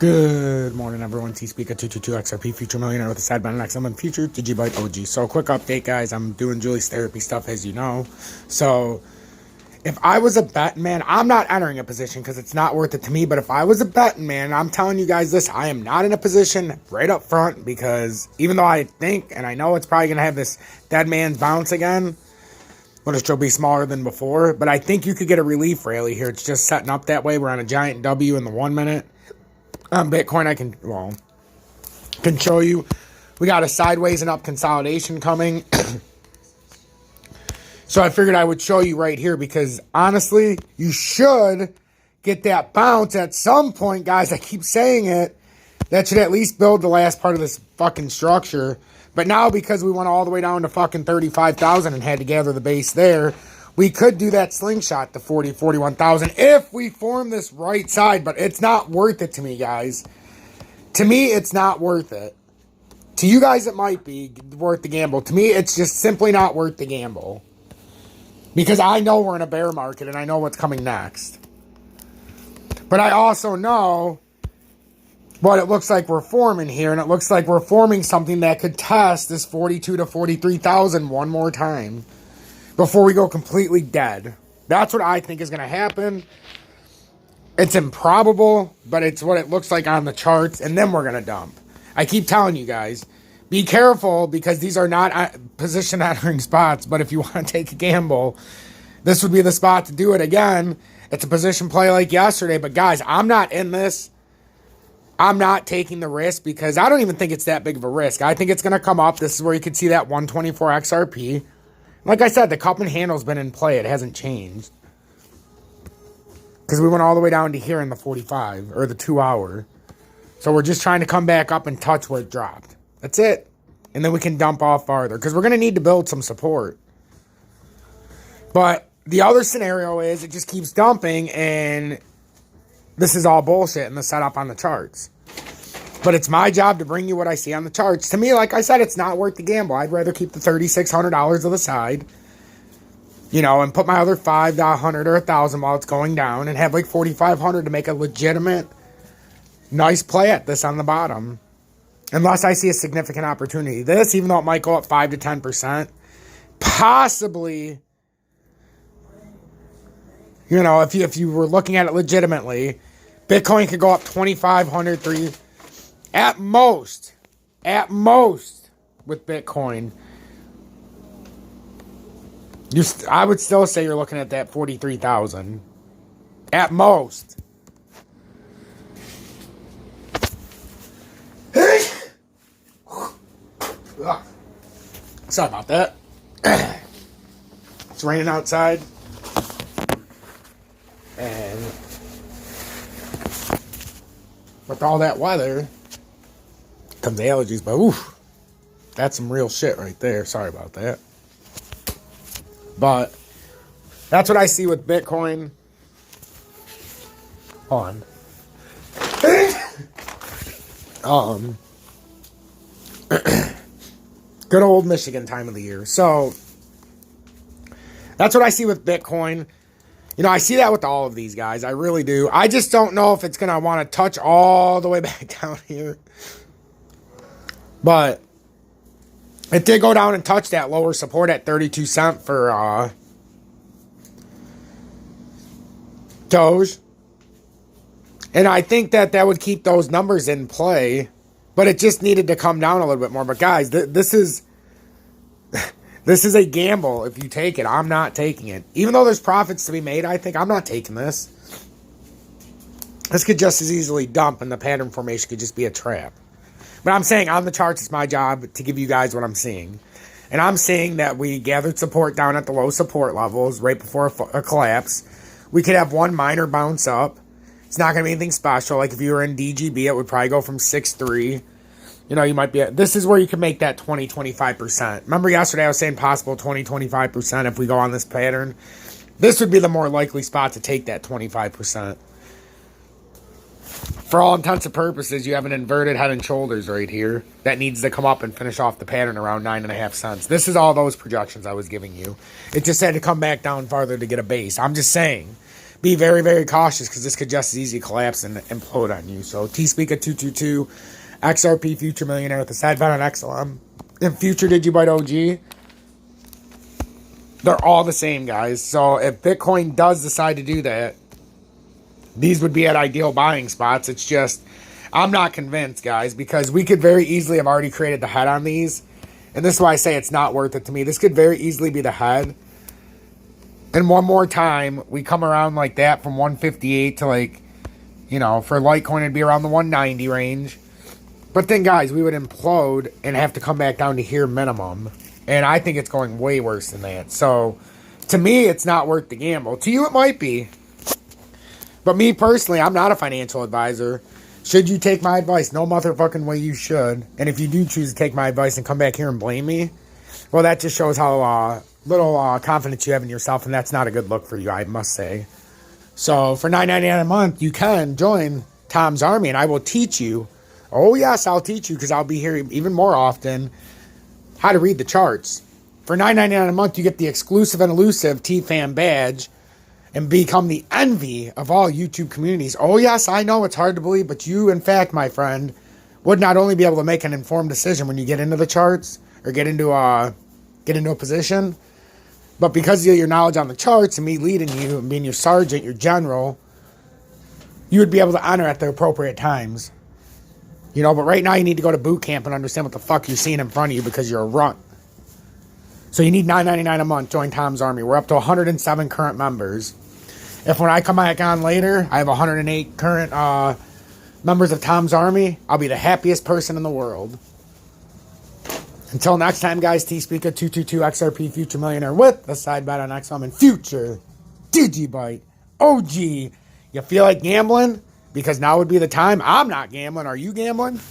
Good morning, everyone. T-Speaker 222 XRP Future Millionaire with a side by next. I'm in Future Digibyte OG. So, quick update, guys. I'm doing Julie's therapy stuff, as you know. So, if I was a betting man, I'm not entering a position because it's not worth it to me. But if I was a betting man, I'm telling you guys this, I am not in a position right up front because even though I think and I know it's probably going to have this dead man's bounce again, but it'll still be smaller than before. But I think you could get a relief rally here. It's just setting up that way. We're on a giant W in the 1 minute. Bitcoin, I can show you. We got a sideways and up consolidation coming. So I figured I would show you right here because honestly, you should get that bounce at some point, guys. I keep saying it. That should at least build the last part of this fucking structure. But now because we went all the way down to fucking 35,000 and had to gather the base there, we could do that slingshot to 40, 41,000 if we form this right side, but it's not worth it to me, guys. To me, it's not worth it. To you guys, it might be worth the gamble. To me, it's just simply not worth the gamble. Because I know we're in a bear market and I know what's coming next. But I also know what it looks like we're forming here, and it looks like we're forming something that could test this 42 to 43,000 one more time before we go completely dead. That's what I think is going to happen. It's improbable, but it's what it looks like on the charts, and then we're going to dump. I keep telling you guys, be careful because these are not position entering spots, but if you want to take a gamble, this would be the spot to do it again. It's a position play like yesterday, but guys, I'm not in this. I'm not taking the risk because I don't even think it's that big of a risk. I think it's going to come up. This is where you can see that 124 XRP. Like I said, the cup and handle's been in play. It hasn't changed. Because we went all the way down to here in the 45, or the 2 hour. So we're just trying to come back up and touch where it dropped. That's it. And then we can dump off farther. Because we're going to need to build some support. But the other scenario is it just keeps dumping and this is all bullshit in the setup on the charts. But it's my job to bring you what I see on the charts. To me, like I said, it's not worth the gamble. I'd rather keep the $3,600 to the side, you know, and put my other $5 to $100 or $1,000 while it's going down and have like $4,500 to make a legitimate, nice play at this on the bottom. Unless I see a significant opportunity. This, even though it might go up 5 to 10%, possibly, you know, if you were looking at it legitimately, Bitcoin could go up 2,500, 3. At most, with Bitcoin, I would still say you're looking at that 43,000. At most. Sorry about that. It's raining outside. And with all that weather comes allergies, but oof, that's some real shit right there. Sorry about that. But that's what I see with Bitcoin. Hold on. Good old Michigan time of the year. So that's what I see with Bitcoin. You know, I see that with all of these guys. I really do. I just don't know if it's going to want to touch all the way back down here. But it did go down and touch that lower support at 32 cents for Doge. And I think that would keep those numbers in play. But it just needed to come down a little bit more. But guys, this is a gamble if you take it. I'm not taking it. Even though there's profits to be made, I think I'm not taking this. This could just as easily dump and the pattern formation could just be a trap. But I'm saying on the charts, it's my job to give you guys what I'm seeing. And I'm seeing that we gathered support down at the low support levels right before a collapse. We could have one minor bounce up. It's not going to be anything special. Like if you were in DGB, it would probably go from 6.3. You know, you might be this is where you can make that 20, 25%. Remember yesterday I was saying possible 20, 25% if we go on this pattern. This would be the more likely spot to take that 25%. For all intents and purposes, you have an inverted head and shoulders right here that needs to come up and finish off the pattern around 9.5 cents. This is all those projections I was giving you. It just had to come back down farther to get a base. I'm just saying. be very, very cautious because this could just as easily collapse and implode on you. So T-Speaker 222, XRP Future Millionaire with the side bet on XLM, and Future Digibyte OG. They're all the same, guys. So if Bitcoin does decide to do that, these would be at ideal buying spots. It's just, I'm not convinced, guys, because we could very easily have already created the head on these. And this is why I say it's not worth it to me. This could very easily be the head. And one more time, we come around like that from 158 to like, you know, for Litecoin, it'd be around the 190 range. But then, guys, we would implode and have to come back down to here minimum. And I think it's going way worse than that. So, to me, it's not worth the gamble. To you, it might be. But me, personally, I'm not a financial advisor. Should you take my advice? No motherfucking way you should. And if you do choose to take my advice and come back here and blame me, well, that just shows how little confidence you have in yourself, and that's not a good look for you, I must say. So for $9.99 a month, you can join Tom's Army, and I will teach you. Oh, yes, I'll teach you, because I'll be here even more often, how to read the charts. For $9.99 a month, you get the exclusive and elusive TFAM badge and become the envy of all YouTube communities. Oh, yes, I know it's hard to believe, but you, in fact, my friend, would not only be able to make an informed decision when you get into the charts or get into a position, but because of your knowledge on the charts and me leading you and being your sergeant, your general, you would be able to honor at the appropriate times. You know, but right now you need to go to boot camp and understand what the fuck you're seeing in front of you because you're a runt. So you need $9.99 a month. Join Tom's Army. We're up to 107 current members. If when I come back on later, I have 108 current members of Tom's Army, I'll be the happiest person in the world. Until next time, guys, T-Speaker 222 XRP Future Millionaire with a side bet on XLM and Future Digibyte OG. You feel like gambling? Because now would be the time. I'm not gambling. Are you gambling?